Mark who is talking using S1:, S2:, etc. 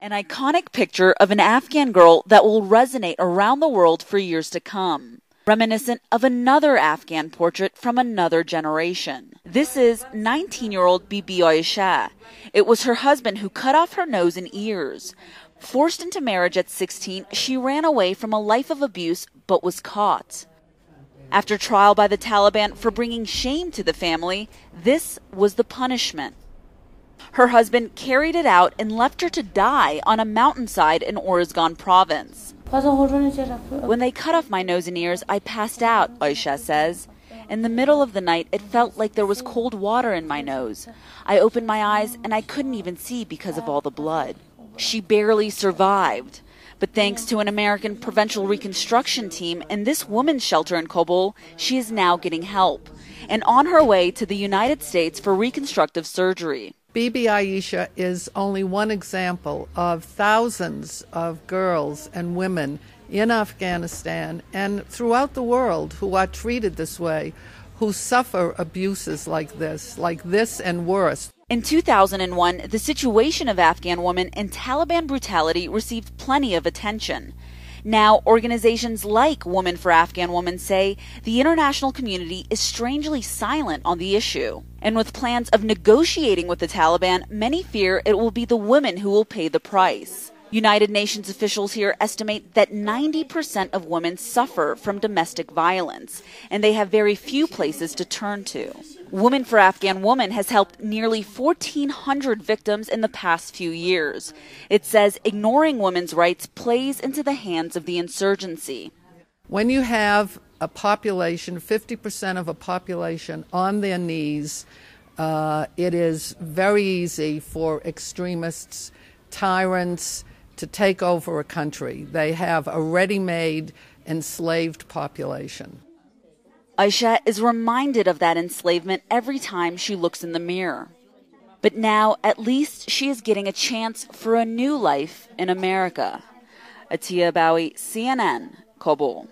S1: An iconic picture of an Afghan girl that will resonate around the world for years to come, reminiscent of another Afghan portrait from another generation. This is 19-year-old Bibi Aisha. It was her husband who cut off her nose and ears. Forced into marriage at 16, she ran away from a life of abuse but was caught. After trial by the Taliban for bringing shame to the family, this was the punishment. Her husband carried it out and left her to die on a mountainside in Oregon province. When they cut off my nose and ears, I passed out, Aisha says. In the middle of the night, it felt like there was cold water in my nose. I opened my eyes and I couldn't even see because of all the blood. She barely survived. But thanks to an American provincial reconstruction team and this women's shelter in Kabul, she is now getting help and on her way to the United States for reconstructive surgery.
S2: Bibi Aisha is only one example of thousands of girls and women in Afghanistan and throughout the world who are treated this way, who suffer abuses like this and worse.
S1: In 2001, the situation of Afghan women and Taliban brutality received plenty of attention. Now, organizations like Women for Afghan Women say the international community is strangely silent on the issue. And with plans of negotiating with the Taliban, many fear it will be the women who will pay the price. United Nations officials here estimate that 90% of women suffer from domestic violence, and they have very few places to turn to. Women for Afghan Women has helped nearly 1,400 victims in the past few years. It says ignoring women's rights plays into the hands of the insurgency.
S2: When you have a population, 50% of a population on their knees, it is very easy for extremists, tyrants, to take over a country. They have a ready-made enslaved population.
S1: Aisha is reminded of that enslavement every time she looks in the mirror. But now, at least she is getting a chance for a new life in America. Atiya Bowie, CNN, Kabul.